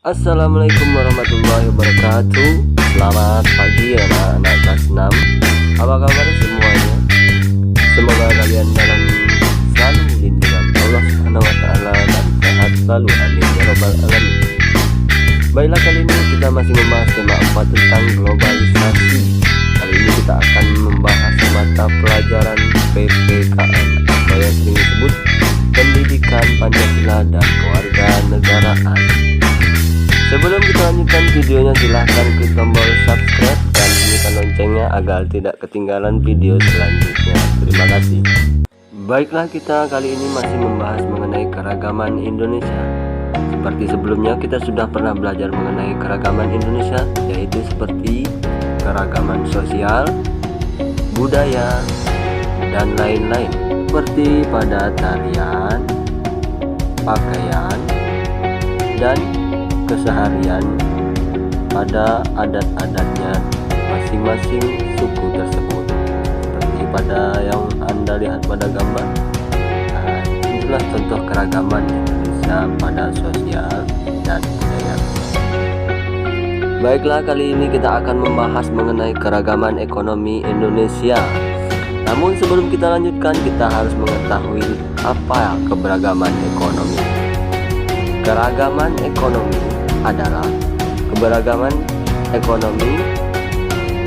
Assalamualaikum warahmatullahi wabarakatuh. Selamat pagi anak-anak kelas 6. Apa kabar semuanya? Semoga kalian dalam selalu lindungan Allah Subhanahu wa taala dan sehat selalu, amin ya rabbal alamin. Baiklah, kali ini kita masih membahas tema 4 tentang globalisasi. Kali ini kita akan membahas mata pelajaran PPKN atau yang sering disebut Pendidikan Pancasila dan Kewarganegaraan. Sebelum kita lanjutkan videonya, silahkan klik tombol subscribe dan bunyikan loncengnya agar tidak ketinggalan video selanjutnya. Terima kasih. Baiklah, kita kali ini masih membahas mengenai keragaman Indonesia. Seperti sebelumnya kita sudah pernah belajar mengenai keragaman Indonesia, yaitu seperti keragaman sosial, budaya, dan lain-lain, seperti pada tarian, pakaian, dan keseharian pada adat-adatnya masing-masing suku tersebut, seperti pada yang Anda lihat pada gambar. Nah, inilah contoh keragaman Indonesia pada sosial dan budaya. Baiklah, kali ini kita akan membahas mengenai keragaman ekonomi Indonesia. Namun sebelum kita lanjutkan, kita harus mengetahui apa keberagaman ekonomi. Keragaman ekonomi adalah keberagaman ekonomi,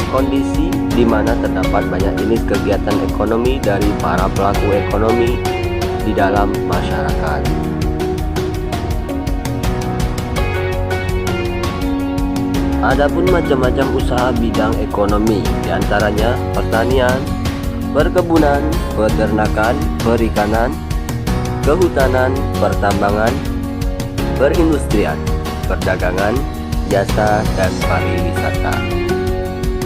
kondisi di mana terdapat banyak jenis kegiatan ekonomi dari para pelaku ekonomi di dalam masyarakat. Adapun macam-macam usaha bidang ekonomi, diantaranya pertanian, perkebunan, peternakan, perikanan, kehutanan, pertambangan, perindustrian, perdagangan, jasa, dan pariwisata.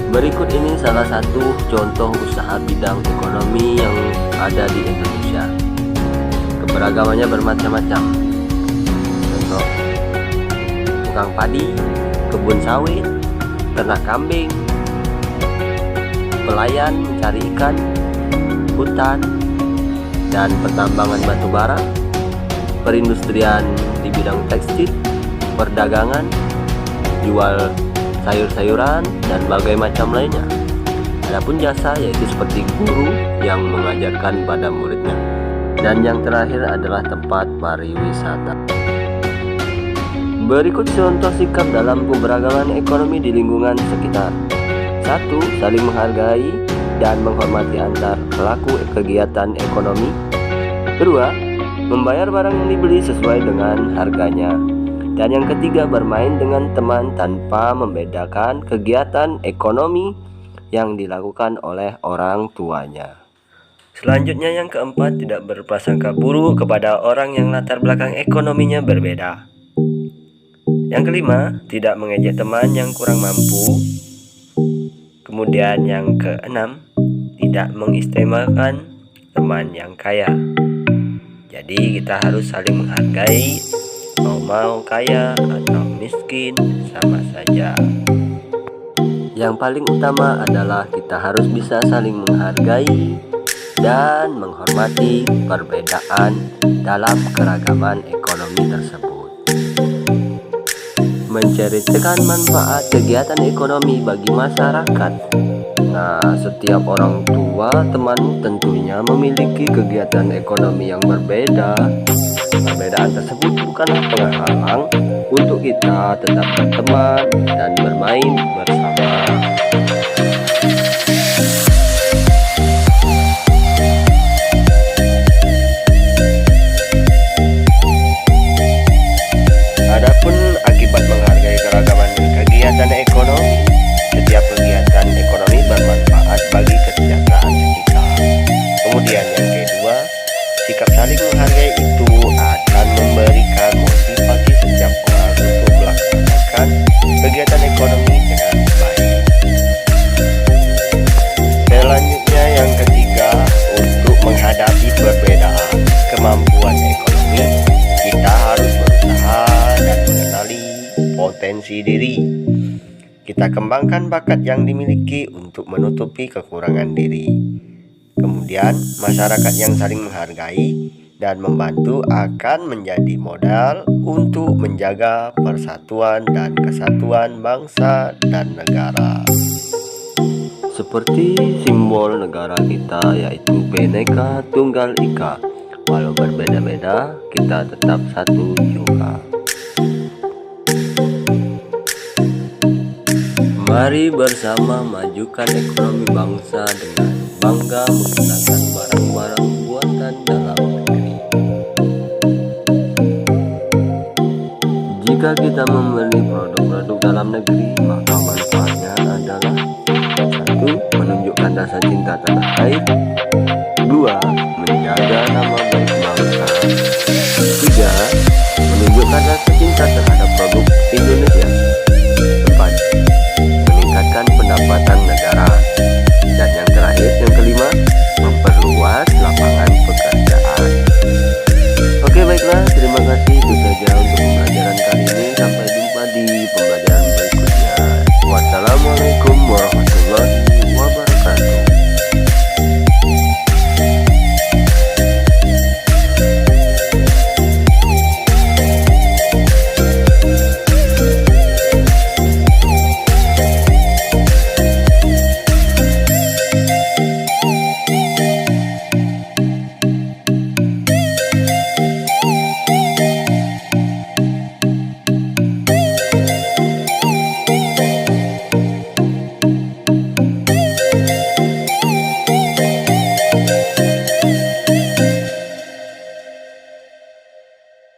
Berikut ini salah satu contoh usaha bidang ekonomi yang ada di Indonesia. Keberagamannya bermacam-macam. Contoh, tukang padi, kebun sawit, ternak kambing, pelayan mencari ikan, hutan, dan pertambangan batu bara, perindustrian di bidang tekstil, perdagangan, jual sayur-sayuran, dan berbagai macam lainnya. Adapun jasa yaitu seperti guru yang mengajarkan pada muridnya. Dan yang terakhir adalah tempat pariwisata. Berikut contoh sikap dalam keberagaman ekonomi di lingkungan sekitar. 1. Saling menghargai dan menghormati antar pelaku kegiatan ekonomi. 2. Membayar barang yang dibeli sesuai dengan harganya. Dan yang ketiga, bermain dengan teman tanpa membedakan kegiatan ekonomi yang dilakukan oleh orang tuanya. Selanjutnya yang keempat, tidak berprasangka buruk kepada orang yang latar belakang ekonominya berbeda. Yang kelima, tidak mengejek teman yang kurang mampu. Kemudian yang keenam, tidak mengistimewakan teman yang kaya. Jadi kita harus saling menghargai, mau kaya atau miskin sama saja. Yang paling utama adalah kita harus bisa saling menghargai dan menghormati perbedaan dalam keragaman ekonomi tersebut. Menceritakan manfaat kegiatan ekonomi bagi masyarakat. Nah, setiap orang tua teman tentunya memiliki kegiatan ekonomi yang berbeda. Perbedaan tersebut bukanlah penghalang untuk kita tetap berteman dan bermain bersama. Adapun akibat menghargai keragaman kegiatan ekonomi, setiap kegiatan ekonomi bermanfaat bagi kesejahteraan kita. Kemudian yang kedua, sikap saling menghargai itu akan memberikan motivasi setiap orang untuk melaksanakan kegiatan ekonomi dengan baik. Selanjutnya yang ketiga, untuk menghadapi perbedaan kemampuan ekonomi, kita harus berusaha dan mengenali potensi diri. Kita kembangkan bakat yang dimiliki untuk menutupi kekurangan diri. Kemudian, masyarakat yang saling menghargai dan membantu akan menjadi modal untuk menjaga persatuan dan kesatuan bangsa dan negara. Seperti simbol negara kita yaitu Bhinneka Tunggal Ika. Walau berbeda-beda, kita tetap satu juga. Mari bersama majukan ekonomi bangsa dengan bangga menggunakan barang-barang buatan dalam negeri. Jika kita membeli produk-produk dalam negeri, maka manfaatnya adalah: 1. Menunjukkan rasa cinta tanah air. 2. Menjaga nama baik bangsa. 3. Menunjukkan rasa cinta terhadap